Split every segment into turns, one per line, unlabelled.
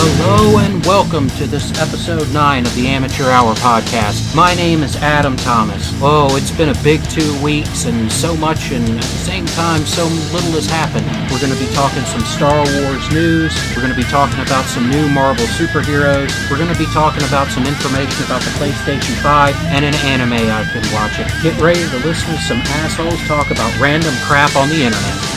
Hello and welcome to this episode 9 of the Amateur Hour podcast. My name is Adam Thomas. Oh, it's been a big 2 weeks and so much, and at the same time so little has happened. We're going to be talking some Star Wars news. We're going to be talking about some new Marvel superheroes. We're going to be talking about some information about the PlayStation 5 and an anime I've been watching. Get ready to listen to some assholes talk about random crap on the internet.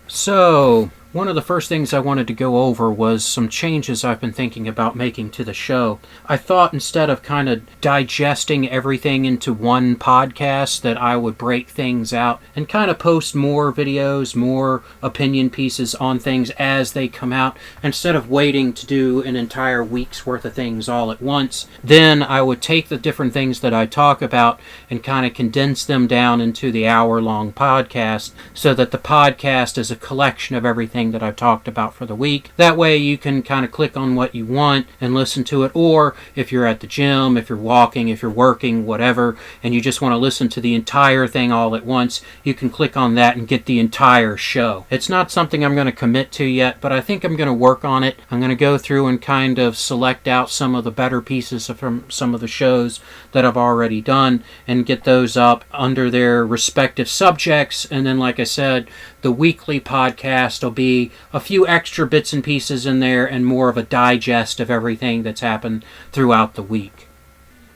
So, one of the first things I wanted to go over was some changes I've been thinking about making to the show. I thought instead of kind of digesting everything into one podcast that I would break things out and kind of post more videos, more opinion pieces on things as they come out, instead of waiting to do an entire week's worth of things all at once. Then I would take the different things that I talk about and kind of condense them down into the hour-long podcast so that the podcast is a collection of everything that I've talked about for the week. That way you can kind of click on what you want and listen to it, or if you're at the gym, if you're walking, if you're working, whatever, and you just want to listen to the entire thing all at once, you can click on that and get the entire show. It's not something I'm going to commit to yet, but I think I'm going to work on it. I'm going to go through and kind of select out some of the better pieces from some of the shows that I've already done and get those up under their respective subjects, and then like I said, the weekly podcast will be a few extra bits and pieces in there and more of a digest of everything that's happened throughout the week.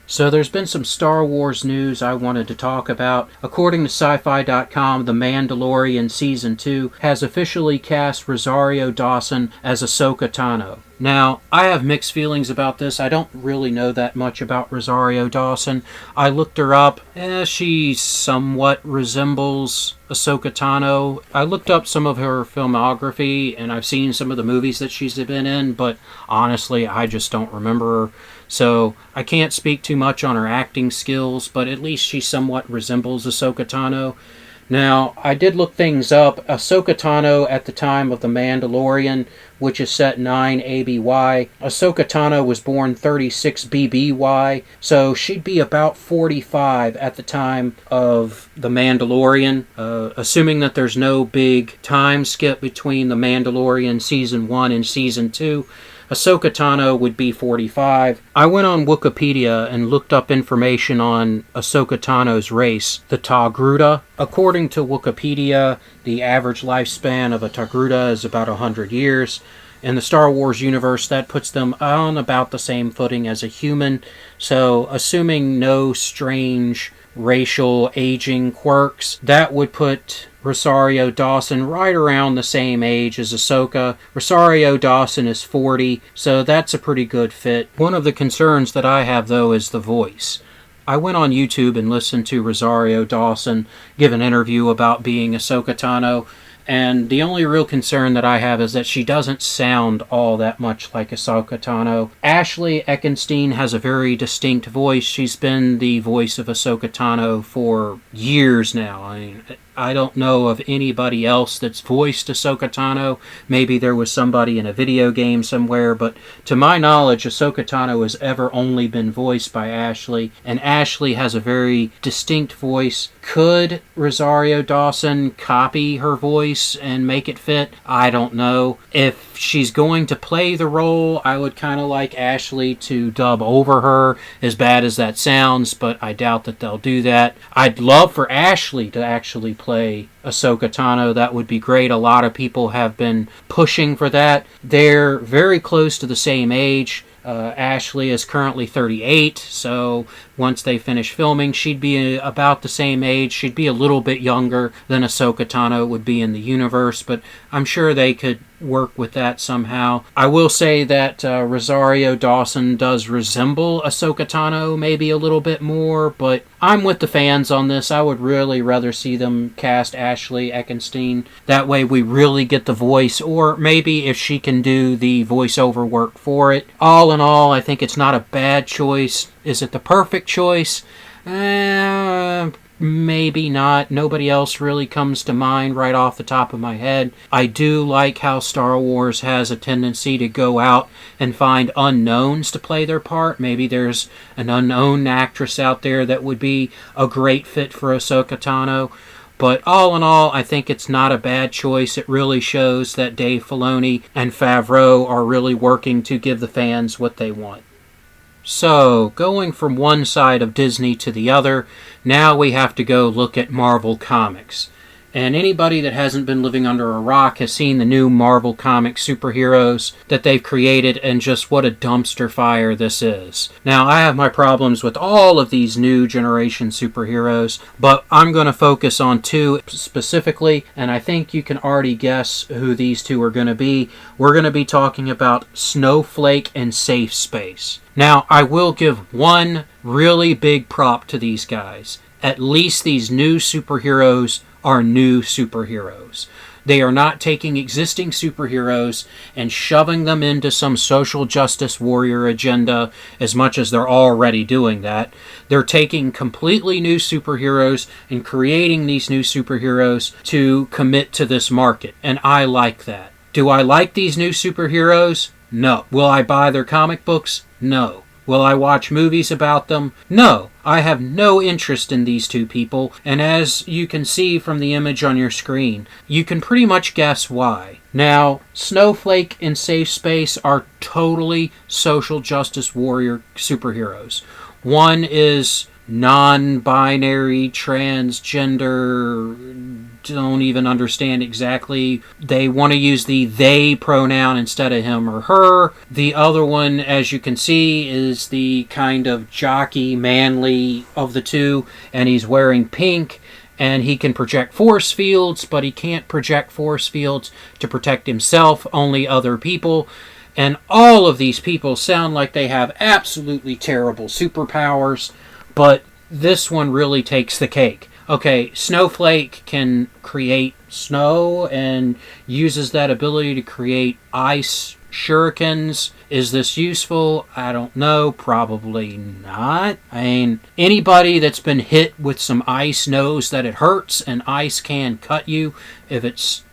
So there's been some Star Wars news I wanted to talk about. According to sci-fi.com, The Mandalorian Season 2 has officially cast Rosario Dawson as Ahsoka Tano. Now, I have mixed feelings about this. I don't really know that much about Rosario Dawson. I looked her up. She somewhat resembles Ahsoka Tano. I looked up some of her filmography, and I've seen some of the movies that she's been in, but honestly, I just don't remember her. So, I can't speak too much on her acting skills, but at least she somewhat resembles Ahsoka Tano. Now, I did look things up. Ahsoka Tano at the time of The Mandalorian, which is set 9 ABY. Ahsoka Tano was born 36 BBY, so she'd be about 45 at the time of The Mandalorian. Assuming that there's no big time skip between The Mandalorian Season 1 and Season 2, Ahsoka Tano would be 45. I went on Wikipedia and looked up information on Ahsoka Tano's race, the Togruta. According to Wikipedia, the average lifespan of a Togruta is about 100 years. In the Star Wars universe, that puts them on about the same footing as a human. So, assuming no strange racial aging quirks, that would put Rosario Dawson right around the same age as Ahsoka. Rosario Dawson is 40, so that's a pretty good fit. One of the concerns that I have, though, is the voice. I went on YouTube and listened to Rosario Dawson give an interview about being Ahsoka Tano, and the only real concern that I have is that she doesn't sound all that much like Ahsoka Tano. Ashley Eckstein has a very distinct voice. She's been the voice of Ahsoka Tano for years now. I mean, I don't know of anybody else that's voiced Ahsoka Tano. Maybe there was somebody in a video game somewhere, but to my knowledge, Ahsoka Tano has ever only been voiced by Ashley, and Ashley has a very distinct voice. Could Rosario Dawson copy her voice and make it fit? I don't know. If she's going to play the role, I would kind of like Ashley to dub over her, as bad as that sounds, but I doubt that they'll do that. I'd love for Ashley to actually play Ahsoka Tano. That would be great. A lot of people have been pushing for that. They're very close to the same age. Ashley is currently 38, so once they finish filming, she'd be about the same age. She'd be a little bit younger than Ahsoka Tano would be in the universe, but I'm sure they could work with that somehow. I will say that Rosario Dawson does resemble Ahsoka Tano maybe a little bit more, but I'm with the fans on this. I would really rather see them cast Ashley Eckstein. That way we really get the voice, or maybe if she can do the voiceover work for it. All in all, I think it's not a bad choice. Is it the perfect choice? Maybe not. Nobody else really comes to mind right off the top of my head. I do like how Star Wars has a tendency to go out and find unknowns to play their part. Maybe there's an unknown actress out there that would be a great fit for Ahsoka Tano. But all in all, I think it's not a bad choice. It really shows that Dave Filoni and Favreau are really working to give the fans what they want. So, going from one side of Disney to the other, now we have to go look at Marvel Comics. And anybody that hasn't been living under a rock has seen the new Marvel Comics superheroes that they've created, and just what a dumpster fire this is. Now, I have my problems with all of these new generation superheroes, but I'm going to focus on two specifically, and I think you can already guess who these two are going to be. We're going to be talking about Snowflake and Safe Space. Now, I will give one really big prop to these guys. At least these new superheroes are new superheroes. They are not taking existing superheroes and shoving them into some social justice warrior agenda as much as they're already doing that. They're taking completely new superheroes and creating these new superheroes to commit to this market, and I like that. Do I like these new superheroes? No. Will I buy their comic books? No. Will I watch movies about them? No. I have no interest in these two people, and as you can see from the image on your screen, you can pretty much guess why. Now, Snowflake and Safe Space are totally social justice warrior superheroes. One is non-binary, transgender, don't even understand exactly. They want to use the they pronoun instead of him or her. The other one, as you can see, is the kind of jockey, manly of the two, and he's wearing pink, and he can project force fields, but he can't project force fields to protect himself, only other people. And all of these people sound like they have absolutely terrible superpowers, but this one really takes the cake. Okay, Snowflake can create snow and uses that ability to create ice shurikens. Is this useful? I don't know. Probably not. I mean, anybody that's been hit with some ice knows that it hurts, and ice can cut you if it's,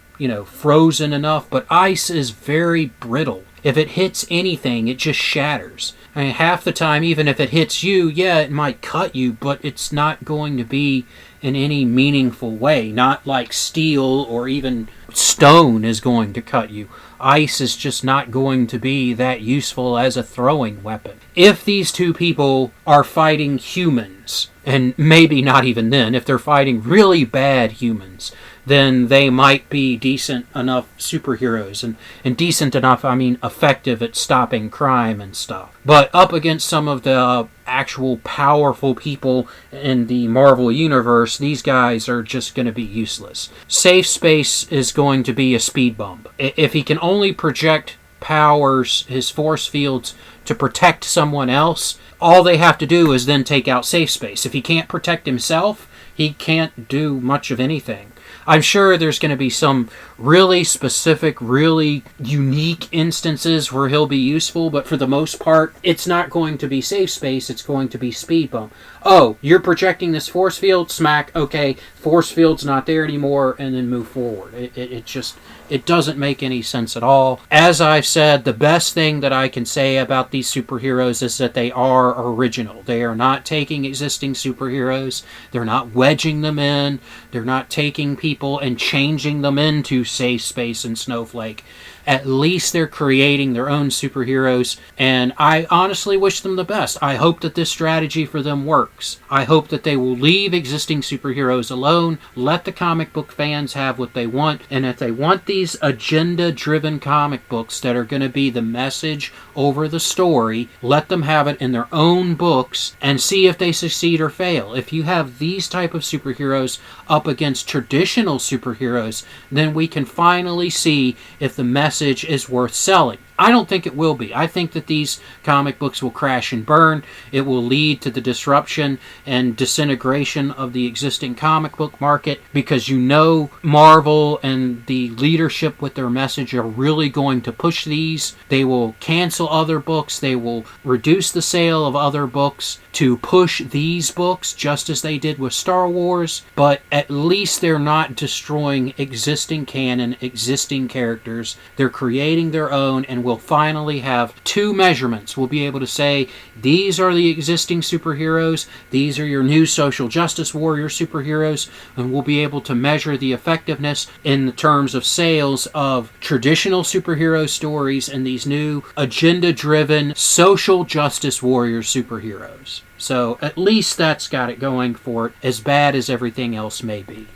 frozen enough, but ice is very brittle. If it hits anything, it just shatters. I mean, half the time, even if it hits you, yeah, it might cut you, but it's not going to be in any meaningful way. Not like steel or even stone is going to cut you. Ice is just not going to be that useful as a throwing weapon. If these two people are fighting humans, and maybe not even then, if they're fighting really bad humans, then they might be decent enough superheroes. And decent enough, I mean effective at stopping crime and stuff. But up against some of the actual powerful people in the Marvel Universe, these guys are just going to be useless. Safe Space is going to be a speed bump. If he can only project powers, his force fields, to protect someone else, all they have to do is then take out Safe Space. If he can't protect himself, he can't do much of anything. I'm sure there's going to be some really specific, really unique instances where he'll be useful, but for the most part, it's not going to be Safe Space, it's going to be Speed Bump. Oh, you're projecting this force field? Smack, okay, force field's not there anymore, and then move forward. It doesn't make any sense at all. As I've said, the best thing that I can say about these superheroes is that they are original. They are not taking existing superheroes, they're not wedging them in, they're not taking people and changing them into Safe Space and Snowflake. At least they're creating their own superheroes, and I honestly wish them the best. I hope that this strategy for them works. I hope that they will leave existing superheroes alone, let the comic book fans have what they want, and if they want these agenda-driven comic books that are going to be the message over the story, let them have it in their own books and see if they succeed or fail. If you have these type of superheroes up against traditional superheroes, then we can finally see if the message is worth selling. I don't think it will be. I think that these comic books will crash and burn. It will lead to the disruption and disintegration of the existing comic book market, because Marvel and the leadership with their message are really going to push these. They will cancel other books. They will reduce the sale of other books to push these books, just as they did with Star Wars. But at least they're not destroying existing canon, existing characters. They're creating their own, and we'll finally have two measurements. We'll be able to say, these are the existing superheroes, these are your new social justice warrior superheroes, and we'll be able to measure the effectiveness in the terms of sales of traditional superhero stories and these new agenda-driven social justice warrior superheroes. So at least that's got it going for it, as bad as everything else may be.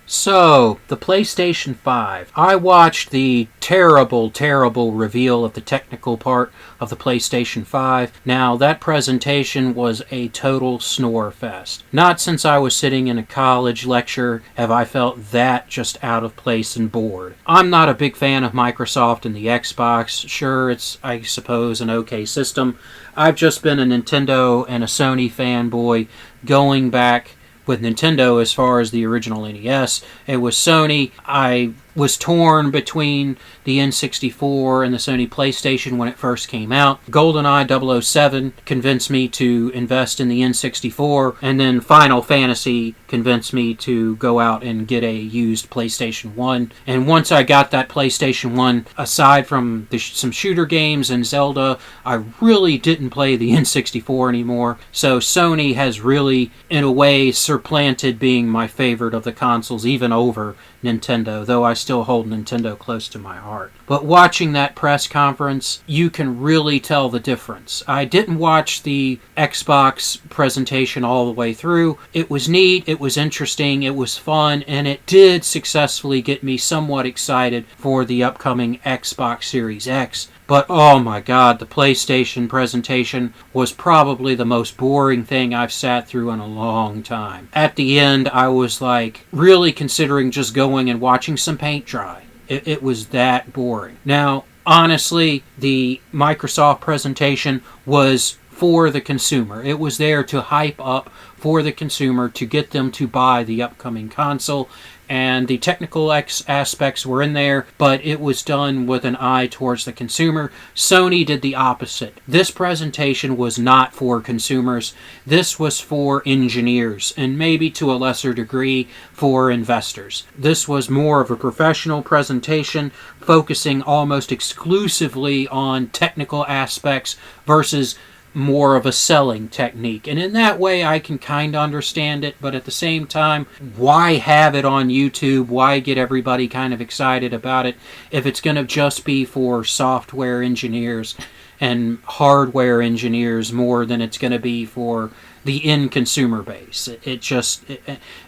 So, the PlayStation 5. I watched the terrible reveal of the technical part of the PlayStation 5. Now, that presentation was a total snore fest. Not since I was sitting in a college lecture have I felt that just out of place and bored. I'm not a big fan of Microsoft and the Xbox. Sure, it's, I suppose, an okay system. I've just been a Nintendo and a Sony fanboy going back with Nintendo as far as the original NES. It was Sony. I was torn between the N64 and the Sony PlayStation when it first came out. GoldenEye 007 convinced me to invest in the N64, and then Final Fantasy convinced me to go out and get a used PlayStation 1. And once I got that PlayStation 1, aside from some shooter games and Zelda, I really didn't play the N64 anymore. So Sony has really, in a way, supplanted being my favorite of the consoles, even over Nintendo, though I still hold Nintendo close to my heart. But watching that press conference, you can really tell the difference. I didn't watch the Xbox presentation all the way through. It was neat, it was interesting, it was fun, and it did successfully get me somewhat excited for the upcoming Xbox Series X. But oh my god, the PlayStation presentation was probably the most boring thing I've sat through in a long time. At the end, I was like really considering just going and watching some paint dry. It was that boring. Now, honestly, the Microsoft presentation was for the consumer. It was there to hype up for the consumer, to get them to buy the upcoming console. And the technical aspects were in there, but it was done with an eye towards the consumer. Sony did the opposite. This presentation was not for consumers. This was for engineers, and maybe to a lesser degree for investors. This was more of a professional presentation, focusing almost exclusively on technical aspects versus more of a selling technique. And in that way, I can kind of understand it, but at the same time, why have it on YouTube? Why get everybody kind of excited about it if it's going to just be for software engineers and hardware engineers more than it's going to be for the end consumer base?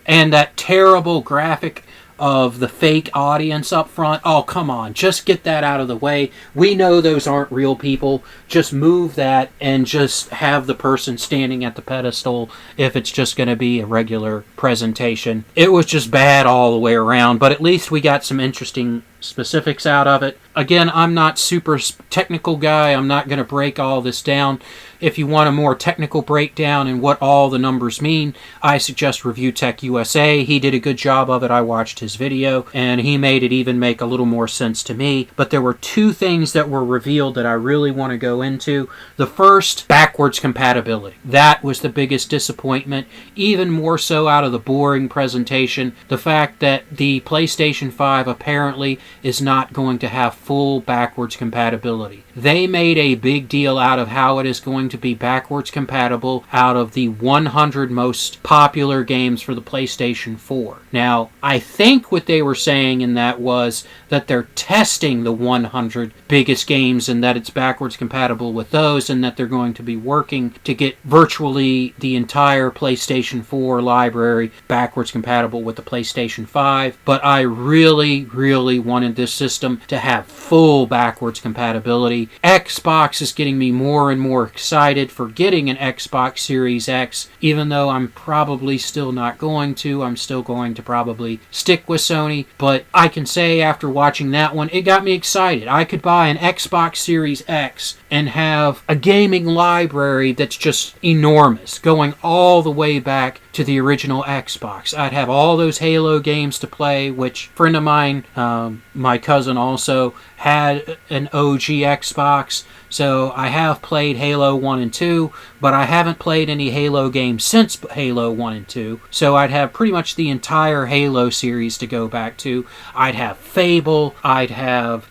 And that terrible graphic of the fake audience up front. Oh, come on. Just get that out of the way. We know those aren't real people. Just move that and just have the person standing at the pedestal if it's just going to be a regular presentation. It was just bad all the way around, but at least we got some interesting specifics out of it. Again, I'm not super technical guy. I'm not going to break all this down. If you want a more technical breakdown and what all the numbers mean, I suggest Review Tech USA. He did a good job of it. I watched his video, and he made it even make a little more sense to me. But there were two things that were revealed that I really want to go into. The first, backwards compatibility. That was the biggest disappointment, even more so out of the boring presentation. The fact that the PlayStation 5 apparently is not going to have full backwards compatibility. They made a big deal out of how it is going to be backwards compatible out of the 100 most popular games for the PlayStation 4. Now, I think what they were saying in that was that they're testing the 100 biggest games and that it's backwards compatible with those, and that they're going to be working to get virtually the entire PlayStation 4 library backwards compatible with the PlayStation 5. But I really wanted this system to have full backwards compatibility. Xbox is getting me more and more excited for getting an Xbox Series X, even though I'm probably still not going to. I'm still going to probably stick with Sony, but I can say after watching that one, it got me excited. I could buy an Xbox Series X and have a gaming library that's just enormous, going all the way back to the original Xbox. I'd have all those Halo games to play, which a friend of mine, my cousin also, had an OG Xbox. So I have played Halo 1 and 2, but I haven't played any Halo games since Halo 1 and 2. So I'd have pretty much the entire Halo series to go back to. I'd have Fable, I'd have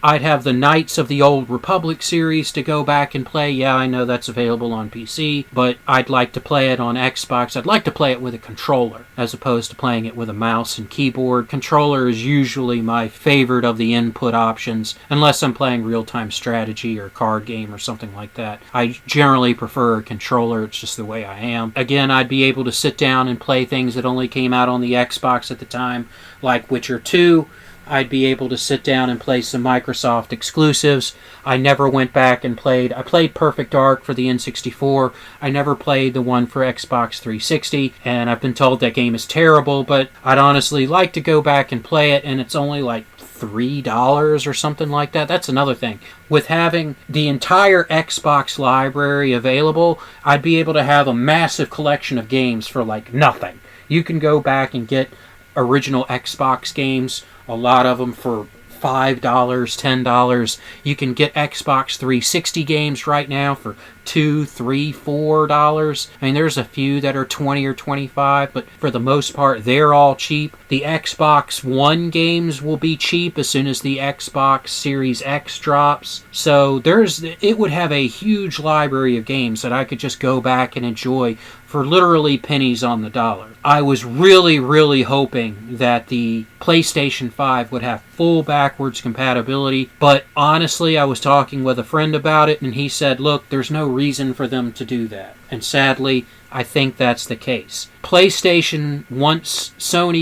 the Knights of the Old Republic series to go back and play. Yeah, I know that's available on PC, but I'd like to play it on Xbox. I'd like to play it with a controller as opposed to playing it with a mouse and keyboard. Controller is usually my favorite of the input options, unless I'm playing real-time strategy or card game or something like that. I generally prefer a controller. It's just the way I am. Again, I'd be able to sit down and play things that only came out on the Xbox at the time, like Witcher 2. I'd be able to sit down and play some Microsoft exclusives. I never went back and I played Perfect Dark for the N64. I never played the one for Xbox 360, and I've been told that game is terrible, but I'd honestly like to go back and play it, and it's only like $3 or something like that. That's another thing. With having the entire Xbox library available, I'd be able to have a massive collection of games for like nothing. You can go back and get original Xbox games, a lot of them for $5, $10. You can get Xbox 360 games right now for $2, $3, $4. I mean, there's a few that are $20 or $25, but for the most part, they're all cheap. The Xbox One games will be cheap as soon as the Xbox Series X drops. So it would have a huge library of games that I could just go back and enjoy for literally pennies on the dollar. I was really, really hoping that the PlayStation 5 would have full backwards compatibility, but honestly, I was talking with a friend about it, and he said, look, there's no reason for them to do that. And sadly, I think that's the case. Sony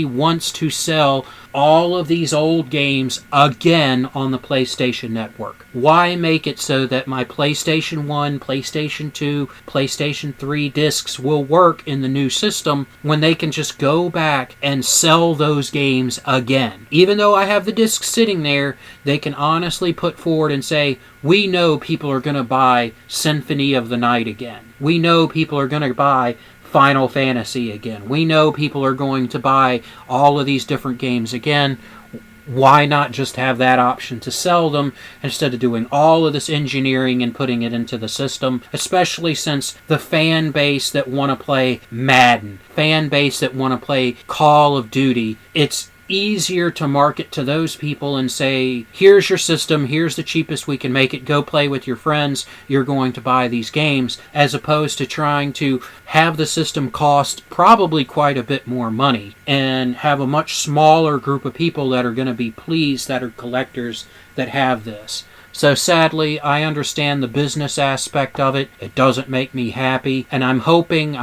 wants to sell all of these old games again on the PlayStation Network. Why make it so that my PlayStation 1, PlayStation 2, PlayStation 3 discs will work in the new system when they can just go back and sell those games again? Even though I have the discs sitting there, they can honestly put forward and say, we know people are going to buy Symphony of the Night again. We know people are going to buy Final Fantasy again. We know people are going to buy all of these different games again. Why not just have that option to sell them instead of doing all of this engineering and putting it into the system? Especially since the fan base that want to play Madden, fan base that want to play Call of Duty, it's easier to market to those people and say, here's your system, here's the cheapest we can make it, go play with your friends, you're going to buy these games, as opposed to trying to have the system cost probably quite a bit more money and have a much smaller group of people that are going to be pleased, that are collectors, that have this. So sadly, I understand the business aspect of it. It doesn't make me happy. And I'm hoping that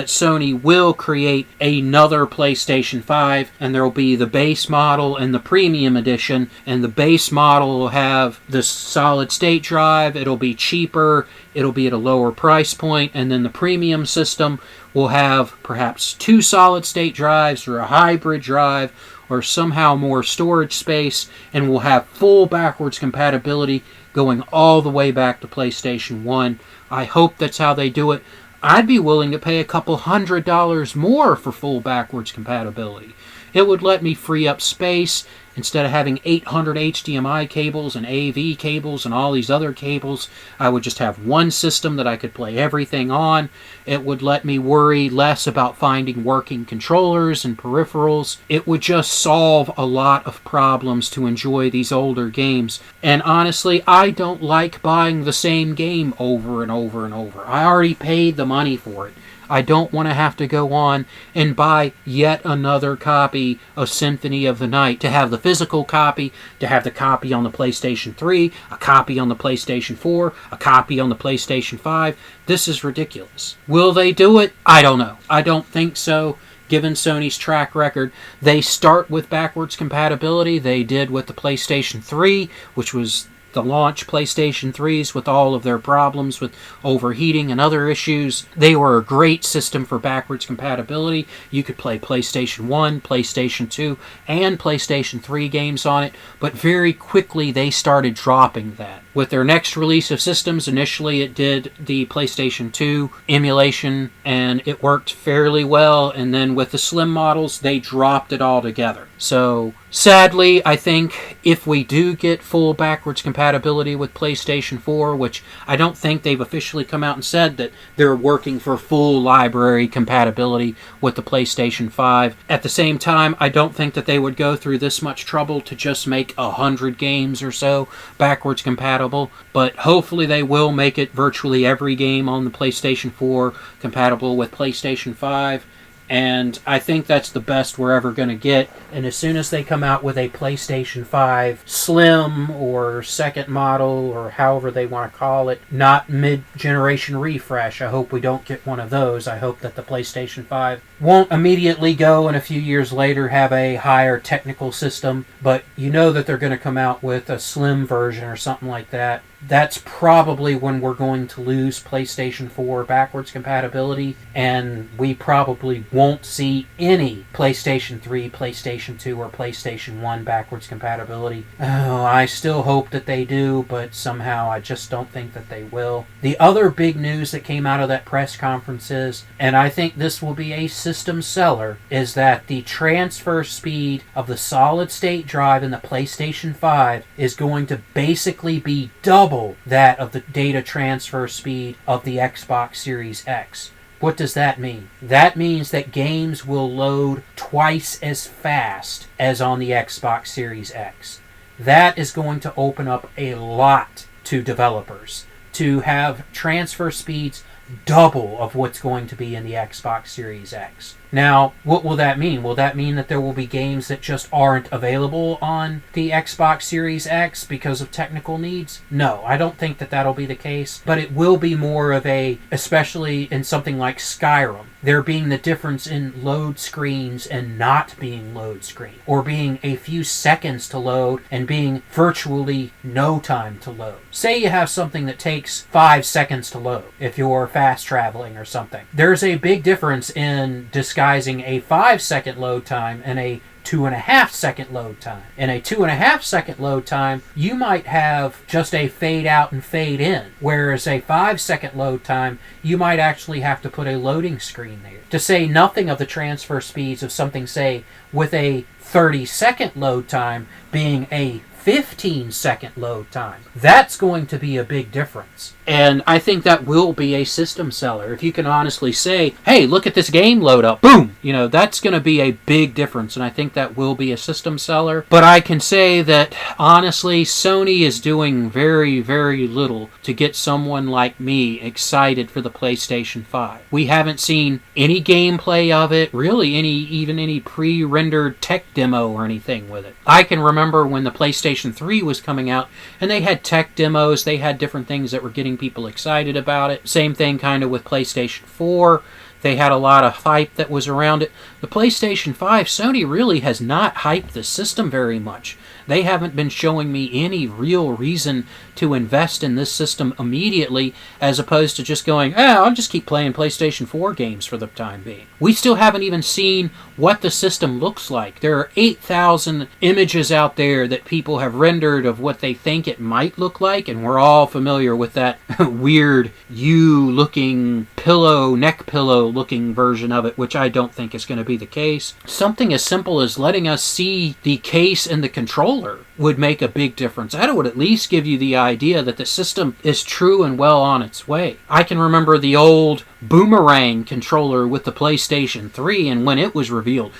Sony will create another PlayStation 5, and there will be the base model and the premium edition. And the base model will have the solid state drive. It'll be cheaper. It'll be at a lower price point. And then the premium system will have perhaps 2 solid state drives or a hybrid drive, or somehow more storage space, and we'll have full backwards compatibility going all the way back to PlayStation 1. I hope that's how they do it. I'd be willing to pay a couple $100 more for full backwards compatibility. It would let me free up space. Instead of having 800 HDMI cables and AV cables and all these other cables, I would just have one system that I could play everything on. It would let me worry less about finding working controllers and peripherals. It would just solve a lot of problems to enjoy these older games. And honestly, I don't like buying the same game over and over and over. I already paid the money for it. I don't want to have to go on and buy yet another copy of Symphony of the Night, to have the physical copy, to have the copy on the PlayStation 3, a copy on the PlayStation 4, a copy on the PlayStation 5. This is ridiculous. Will they do it? I don't know. I don't think so. Given Sony's track record, they start with backwards compatibility. They did with the PlayStation 3, which was the launch PlayStation 3s with all of their problems with overheating and other issues. They were a great system for backwards compatibility. You could play PlayStation 1, PlayStation 2, and PlayStation 3 games on it, but very quickly they started dropping that. With their next release of systems, initially it did the PlayStation 2 emulation, and it worked fairly well, and then with the slim models, they dropped it altogether. So, sadly, I think if we do get full backwards compatibility with PlayStation 4, which I don't think they've officially come out and said that they're working for full library compatibility with the PlayStation 5. At the same time, I don't think that they would go through this much trouble to just make 100 games or so backwards compatible, but hopefully they will make it virtually every game on the PlayStation 4 compatible with PlayStation 5. And I think that's the best we're ever going to get. And as soon as they come out with a PlayStation 5 Slim or second model or however they want to call it, not mid-generation refresh, I hope we don't get one of those. I hope that the PlayStation 5 won't immediately go and a few years later have a higher technical system. But you know that they're going to come out with a Slim version or something like that. That's probably when we're going to lose PlayStation 4 backwards compatibility, and we probably won't see any PlayStation 3, PlayStation 2, or PlayStation 1 backwards compatibility. Oh, I still hope that they do, but somehow I just don't think that they will. The other big news that came out of that press conference is, and I think this will be a system seller, is that the transfer speed of the solid-state drive in the PlayStation 5 is going to basically be double that of the data transfer speed of the Xbox Series X. What does that mean? That means that games will load twice as fast as on the Xbox Series X. That is going to open up a lot to developers to have transfer speeds double of what's going to be in the Xbox Series X. Now, what will that mean? Will that mean that there will be games that just aren't available on the Xbox Series X because of technical needs? No, I don't think that that'll be the case, but it will be more of a, especially in something like Skyrim, there being the difference in load screens and not being load screen, or being a few seconds to load and being virtually no time to load. Say you have something that takes 5 seconds to load if you're fast traveling or something. There's a big difference in disguising a 5-second load time and a 2.5 second load time. In a 2.5 second load time, you might have just a fade out and fade in, whereas a 5-second load time, you might actually have to put a loading screen there. To say nothing of the transfer speeds of something, say, with a 30-second load time being a 15-second load time. That's going to be a big difference. And I think that will be a system seller. If you can honestly say, hey, look at this game load up, boom! You know, that's going to be a big difference, and I think that will be a system seller. But I can say that, honestly, Sony is doing very, very little to get someone like me excited for the PlayStation 5. We haven't seen any gameplay of it, really even any pre-rendered tech demo or anything with it. I can remember when the PlayStation 3 was coming out, and they had tech demos, they had different things that were getting people excited about it. Same thing kind of with PlayStation 4. They had a lot of hype that was around it. The PlayStation 5, Sony really has not hyped the system very much. They haven't been showing me any real reason to invest in this system immediately, as opposed to just going, I'll just keep playing PlayStation 4 games for the time being. We still haven't even seen what the system looks like. There are 8,000 images out there that people have rendered of what they think it might look like, and we're all familiar with that weird U-looking neck pillow looking version of it, which I don't think is going to be the case. Something as simple as letting us see the case and the controller would make a big difference. That would at least give you the idea that the system is true and well on its way. I can remember the old Boomerang controller with the PlayStation 3, and when it was revealed,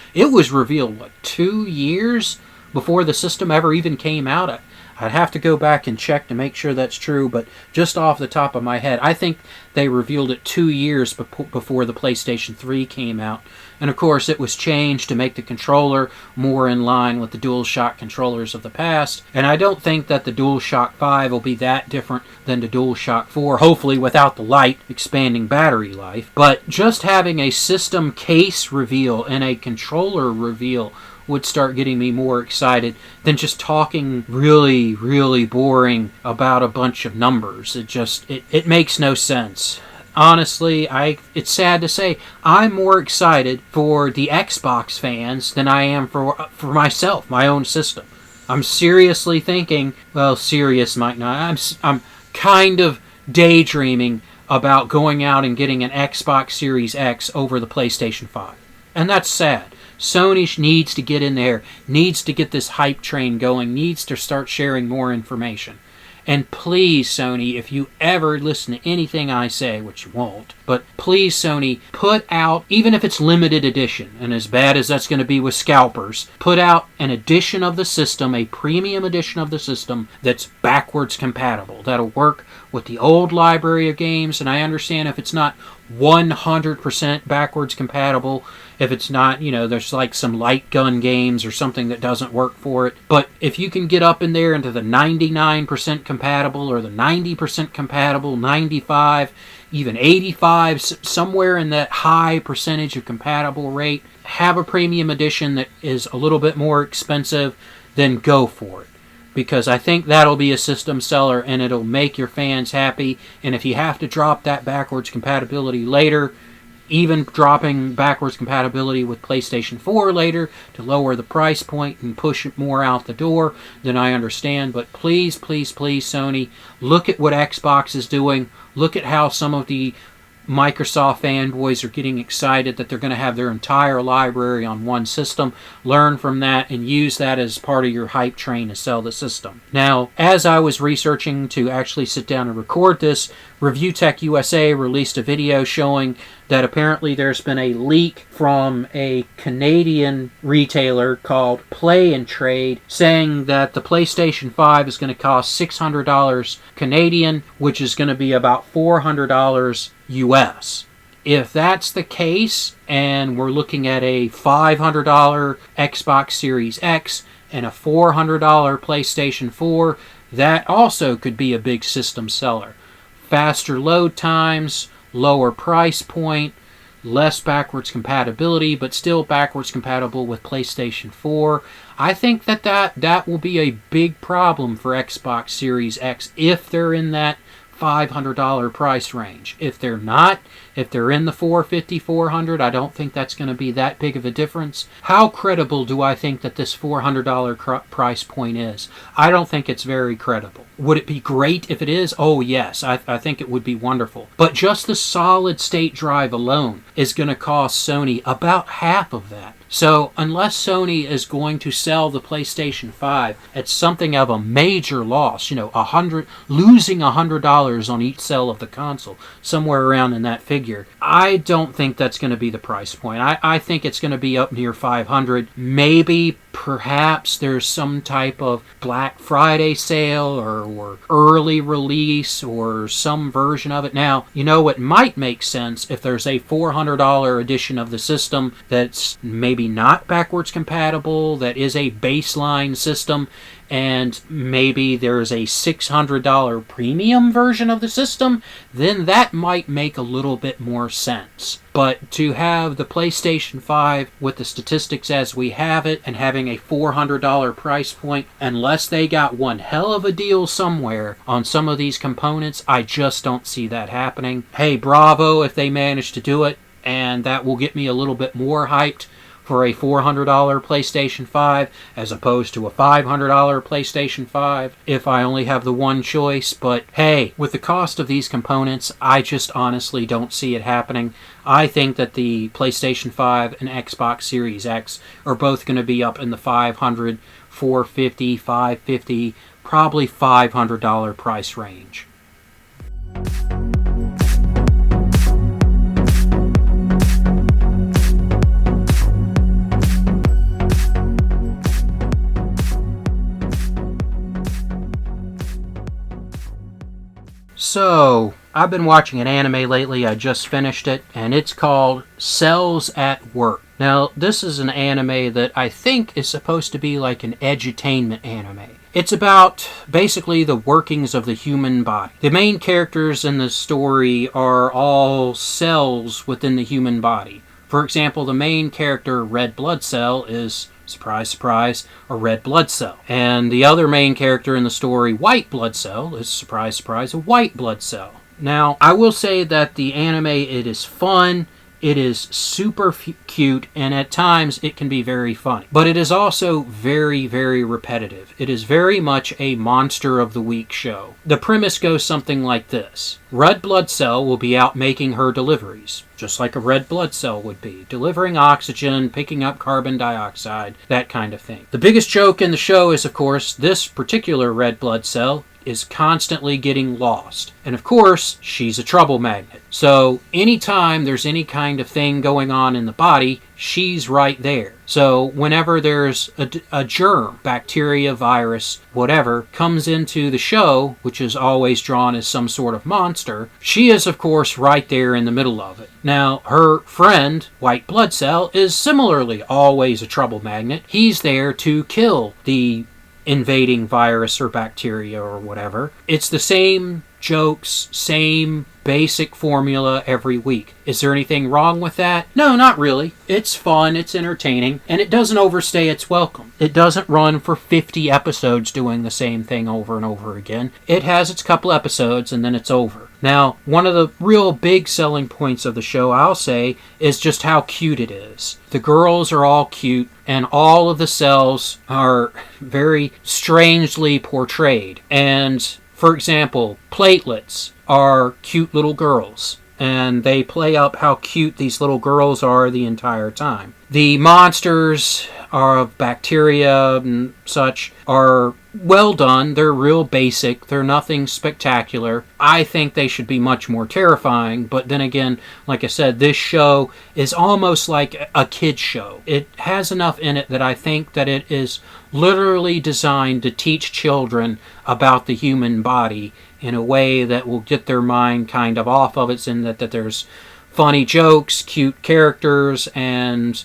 what, 2 years before the system ever even came out? I'd have to go back and check to make sure that's true, but just off the top of my head, I think they revealed it 2 years before the PlayStation 3 came out. And of course, it was changed to make the controller more in line with the DualShock controllers of the past. And I don't think that the DualShock 5 will be that different than the DualShock 4, hopefully without the light expanding battery life. But just having a system case reveal and a controller reveal would start getting me more excited than just talking really, really boring about a bunch of numbers. It makes no sense. Honestly, it's sad to say, I'm more excited for the Xbox fans than I am for myself, my own system. I'm seriously thinking, well, serious might not, I'm kind of daydreaming about going out and getting an Xbox Series X over the PlayStation 5. And that's sad. Sony needs to get in there, needs to get this hype train going, needs to start sharing more information. And please, Sony, if you ever listen to anything I say, which you won't, but please, Sony, put out, even if it's limited edition, and as bad as that's going to be with scalpers, put out an edition of the system, a premium edition of the system that's backwards compatible. That'll work with the old library of games, and I understand if it's not 100% backwards compatible, if it's not, there's like some light gun games or something that doesn't work for it. But if you can get up in there into the 99% compatible or the 90% compatible, 95, even 85, somewhere in that high percentage of compatible rate, have a premium edition that is a little bit more expensive, then go for it. Because I think that'll be a system seller and it'll make your fans happy. And if you have to drop that backwards compatibility later, even dropping backwards compatibility with PlayStation 4 later to lower the price point and push it more out the door, then I understand. But please, please, please, Sony, look at what Xbox is doing. Look at how some of the Microsoft fanboys are getting excited that they're going to have their entire library on one system. Learn from that and use that as part of your hype train to sell the system. Now, as I was researching to actually sit down and record this, Review Tech USA released a video showing that apparently there's been a leak from a Canadian retailer called Play and Trade saying that the PlayStation 5 is going to cost $600 Canadian, which is going to be about $400 US. If that's the case, and we're looking at a $500 Xbox Series X and a $400 PlayStation 4, that also could be a big system seller. Faster load times, lower price point, less backwards compatibility, but still backwards compatible with PlayStation 4. I think that will be a big problem for Xbox Series X if they're in that $500 price range. If they're not, if they're in the $450, $400, I don't think that's going to be that big of a difference. How credible do I think that this $400 price point is? I don't think it's very credible. Would it be great if it is? Oh yes, I think it would be wonderful. But just the solid state drive alone is going to cost Sony about half of that. So unless Sony is going to sell the PlayStation 5 at something of a major loss, losing $100 on each sale of the console, somewhere around in that figure, I don't think that's going to be the price point. I think it's going to be up near $500. Maybe, perhaps there's some type of Black Friday sale or early release or some version of it. Now, it might make sense if there's a $400 edition of the system that's maybe not backwards compatible, that is a baseline system, and maybe there's a $600 premium version of the system, then that might make a little bit more sense. But to have the PlayStation 5 with the statistics as we have it and having a $400 price point, unless they got one hell of a deal somewhere on some of these components, I just don't see that happening. Hey, bravo if they manage to do it, and that will get me a little bit more hyped for a $400 PlayStation 5 as opposed to a $500 PlayStation 5 if I only have the one choice. But hey, with the cost of these components, I just honestly don't see it happening. I think that the PlayStation 5 and Xbox Series X are both going to be up in the $500, $450, $550, probably $500 price range. So, I've been watching an anime lately, I just finished it, and it's called Cells at Work. Now, this is an anime that I think is supposed to be like an edutainment anime. It's about basically the workings of the human body. The main characters in the story are all cells within the human body. For example, the main character, Red Blood Cell, is, surprise, surprise, a red blood cell. And the other main character in the story, White Blood Cell, is, surprise, surprise, a white blood cell. Now, I will say that the anime, it is fun, it is super cute, and at times it can be very funny. But it is also very, very repetitive. It is very much a Monster of the Week show. The premise goes something like this. Red Blood Cell will be out making her deliveries, just like a red blood cell would be, delivering oxygen, picking up carbon dioxide, that kind of thing. The biggest joke in the show is, of course, this particular red blood cell is constantly getting lost. And of course, she's a trouble magnet. So anytime there's any kind of thing going on in the body, she's right there. So whenever there's a germ, bacteria, virus, whatever, comes into the show, which is always drawn as some sort of monster, she is, of course, right there in the middle of it. Now, her friend, White Blood Cell, is similarly always a trouble magnet. He's there to kill the invading virus or bacteria or whatever. It's the same jokes, same basic formula every week. Is there anything wrong with that? No, not really. It's fun, it's entertaining, and it doesn't overstay its welcome. It doesn't run for 50 episodes doing the same thing over and over again. It has its couple episodes and then it's over. Now, one of the real big selling points of the show, I'll say, is just how cute it is. The girls are all cute, and all of the cells are very strangely portrayed. And, for example, platelets are cute little girls, and they play up how cute these little girls are the entire time. The monsters are of bacteria and such are well done. They're real basic. They're nothing spectacular. I think they should be much more terrifying, but then again, like I said, this show is almost like a kid's show. It has enough in it that I think that it is literally designed to teach children about the human body in a way that will get their mind kind of off of it, in that there's funny jokes, cute characters, and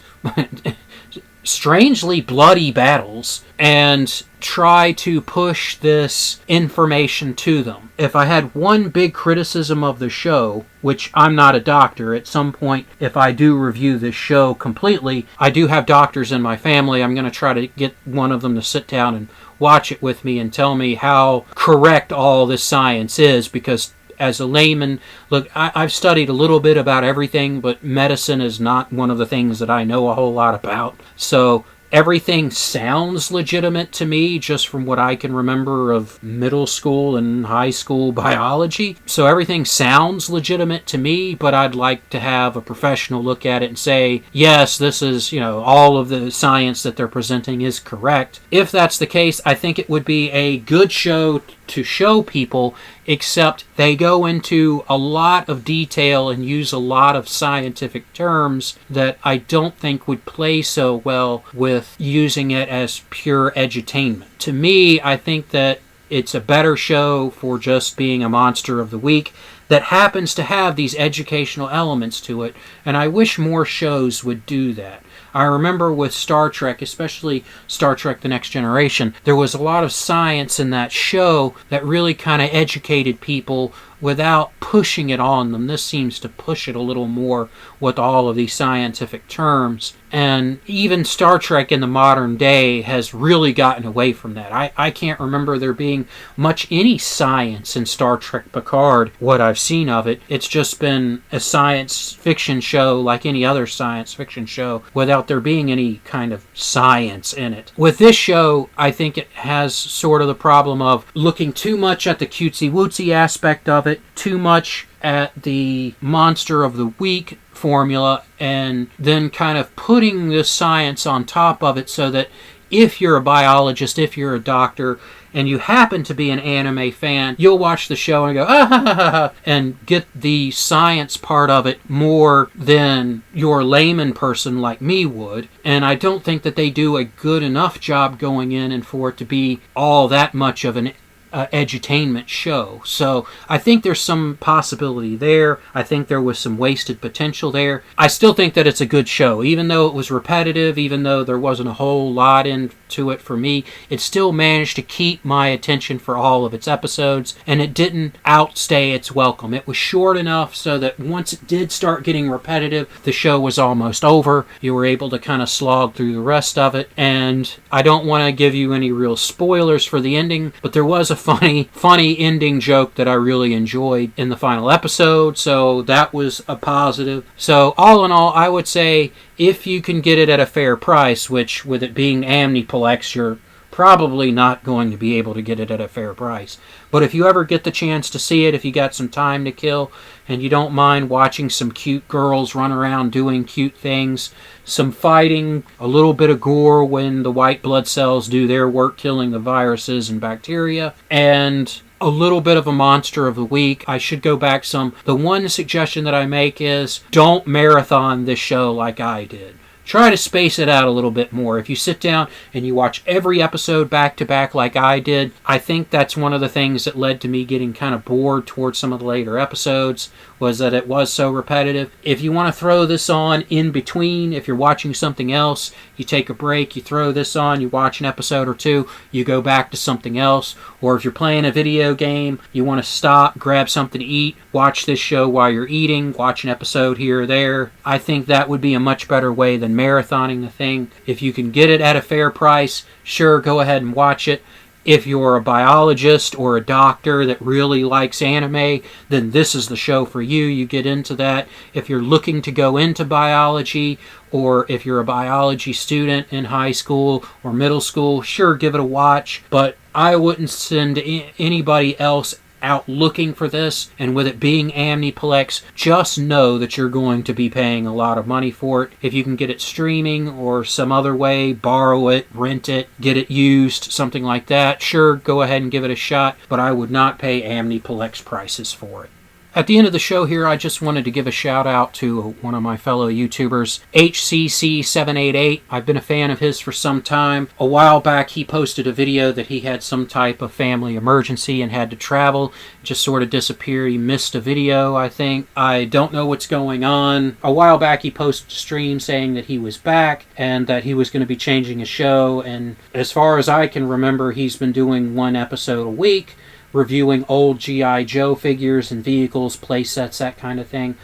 strangely bloody battles, and try to push this information to them. If I had one big criticism of the show, which I'm not a doctor, at some point if I do review this show completely, I do have doctors in my family. I'm going to try to get one of them to sit down and watch it with me and tell me how correct all this science is, because as a layman, look, I've studied a little bit about everything, but medicine is not one of the things that I know a whole lot about. So everything sounds legitimate to me just from what I can remember of middle school and high school biology. So everything sounds legitimate to me, but I'd like to have a professional look at it and say, yes, this is, all of the science that they're presenting is correct. If that's the case, I think it would be a good show to show people, except they go into a lot of detail and use a lot of scientific terms that I don't think would play so well with using it as pure edutainment. To me, I think that it's a better show for just being a Monster of the Week that happens to have these educational elements to it, and I wish more shows would do that. I remember with Star Trek, especially Star Trek The Next Generation, there was a lot of science in that show that really kind of educated people without pushing it on them. This seems to push it a little more with all of these scientific terms. And even Star Trek in the modern day has really gotten away from that. I can't remember there being much any science in Star Trek Picard, what I've seen of it. It's just been a science fiction show like any other science fiction show without there being any kind of science in it. With this show, I think it has sort of the problem of looking too much at the cutesy-wootsy aspect of it, too much at the Monster of the Week formula, and then kind of putting this science on top of it so that if you're a biologist, if you're a doctor, and you happen to be an anime fan, you'll watch the show and go, ah, ha, ha, ha, and get the science part of it more than your layman person like me would. And I don't think that they do a good enough job going in and for it to be all that much of an edutainment show. So I think there's some possibility there. I think there was some wasted potential there. I still think that it's a good show. Even though it was repetitive, even though there wasn't a whole lot into it for me, it still managed to keep my attention for all of its episodes, and it didn't outstay its welcome. It was short enough so that once it did start getting repetitive, the show was almost over. You were able to kind of slog through the rest of it, and I don't want to give you any real spoilers for the ending, but there was a funny ending joke that I really enjoyed in the final episode, so that was a positive. So all in all, I would say if you can get it at a fair price, which with it being Amniplex, you're probably not going to be able to get it at a fair price. But if you ever get the chance to see it, if you got some time to kill, and you don't mind watching some cute girls run around doing cute things, some fighting, a little bit of gore when the white blood cells do their work killing the viruses and bacteria, and a little bit of a monster of the week, I should go back some. The one suggestion that I make is don't marathon this show like I did. Try to space it out a little bit more. If you sit down and you watch every episode back to back like I did, I think that's one of the things that led to me getting kind of bored towards some of the later episodes, was that it was so repetitive. If you want to throw this on in between, if you're watching something else, you take a break, you throw this on, you watch an episode or two, you go back to something else. Or if you're playing a video game, you want to stop, grab something to eat, watch this show while you're eating, watch an episode here or there. I think that would be a much better way than marathoning the thing. If you can get it at a fair price, sure, go ahead and watch it. If you're a biologist or a doctor that really likes anime, then this is the show for you. You get into that. If you're looking to go into biology, or if you're a biology student in high school or middle school, sure, give it a watch. But I wouldn't send anybody else out looking for this, and with it being Amniplex, just know that you're going to be paying a lot of money for it. If you can get it streaming or some other way, borrow it, rent it, get it used, something like that, sure, go ahead and give it a shot, but I would not pay Amniplex prices for it. At the end of the show here, I just wanted to give a shout out to one of my fellow YouTubers, HCC788. I've been a fan of his for some time. A while back, he posted a video that he had some type of family emergency and had to travel, just sort of disappear. He missed a video, I think. I don't know what's going on. A while back, he posted a stream saying that he was back and that he was going to be changing his show. And as far as I can remember, he's been doing one episode a week, reviewing old G.I. Joe figures and vehicles, playsets, that kind of thing.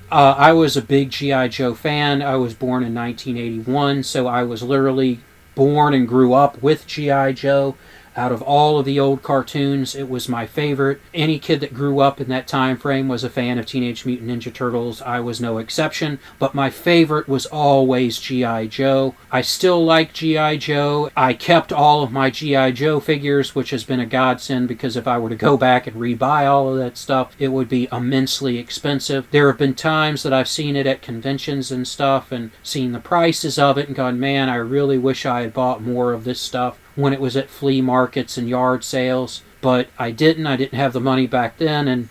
I was a big G.I. Joe fan. I was born in 1981, so I was literally born and grew up with G.I. Joe. Out of all of the old cartoons, it was my favorite. Any kid that grew up in that time frame was a fan of Teenage Mutant Ninja Turtles. I was no exception, but my favorite was always G.I. Joe. I still like G.I. Joe. I kept all of my G.I. Joe figures, which has been a godsend, because if I were to go back and rebuy all of that stuff, it would be immensely expensive. There have been times that I've seen it at conventions and stuff and seen the prices of it and gone, man, I really wish I had bought more of this stuff when it was at flea markets and yard sales, but I didn't have the money back then, and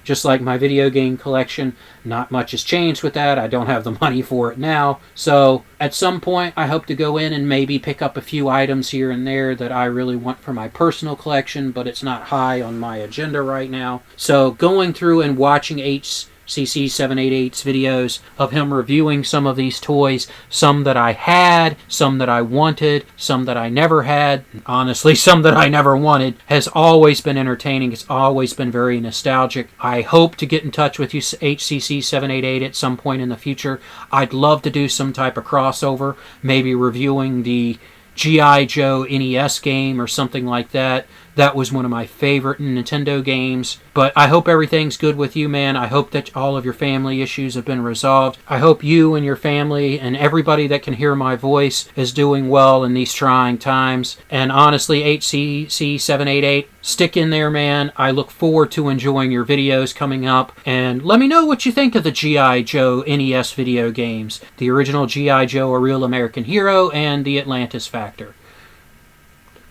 just like my video game collection, not much has changed with that. I don't have the money for it now, so at some point I hope to go in and maybe pick up a few items here and there that I really want for my personal collection, but it's not high on my agenda right now. So going through and watching HCC788's videos of him reviewing some of these toys, some that I had, some that I wanted, some that I never had, honestly some that I never wanted, has always been entertaining. It's always been very nostalgic. I hope to get in touch with you, HCC788, at some point in the future. I'd love to do some type of crossover, maybe reviewing the G.I. Joe NES game or something like that. That was one of my favorite Nintendo games. But I hope everything's good with you, man. I hope that all of your family issues have been resolved. I hope you and your family and everybody that can hear my voice is doing well in these trying times. And honestly, HCC788, stick in there, man. I look forward to enjoying your videos coming up. And let me know what you think of the G.I. Joe NES video games. The original G.I. Joe, A Real American Hero, and the Atlantis Factor.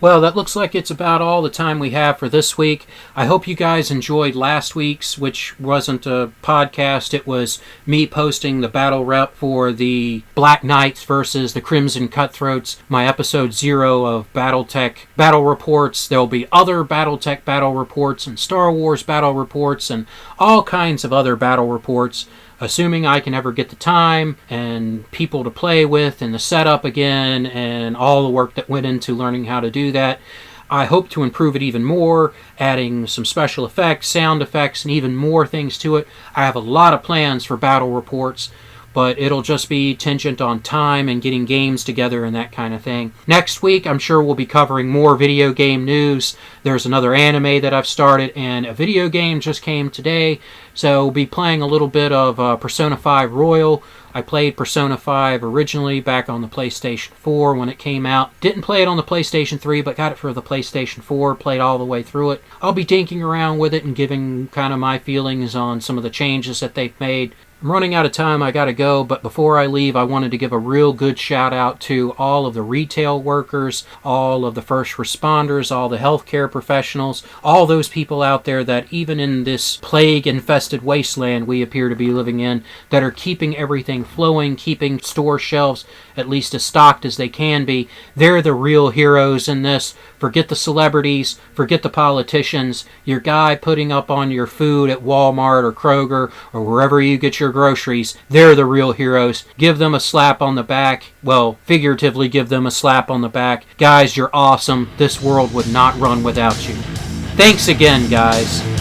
Well, that looks like it's about all the time we have for this week. I hope you guys enjoyed last week's, which wasn't a podcast. It was me posting the battle rep for the Black Knights versus the Crimson Cutthroats, my episode 0 of BattleTech battle reports. There'll be other BattleTech battle reports and Star Wars battle reports and all kinds of other battle reports, assuming I can ever get the time and people to play with and the setup again and all the work that went into learning how to do that. I hope to improve it even more, adding some special effects, sound effects, and even more things to it. I have a lot of plans for battle reports, but it'll just be contingent on time and getting games together and that kind of thing. Next week, I'm sure we'll be covering more video game news. There's another anime that I've started, and a video game just came today, so we'll be playing a little bit of Persona 5 Royal. I played Persona 5 originally back on the PlayStation 4 when it came out. Didn't play it on the PlayStation 3, but got it for the PlayStation 4, played all the way through it. I'll be dinking around with it and giving kind of my feelings on some of the changes that they've made. I'm running out of time, I gotta go, but before I leave, I wanted to give a real good shout out to all of the retail workers, all of the first responders, all the healthcare professionals, all those people out there that even in this plague-infested wasteland we appear to be living in, that are keeping everything flowing, keeping store shelves at least as stocked as they can be. They're the real heroes in this. Forget the celebrities, forget the politicians. Your guy putting up on your food at Walmart or Kroger or wherever you get your groceries, they're the real heroes. Give them a slap on the back. Well, figuratively give them a slap on the back. Guys, you're awesome. This world would not run without you. Thanks again, guys.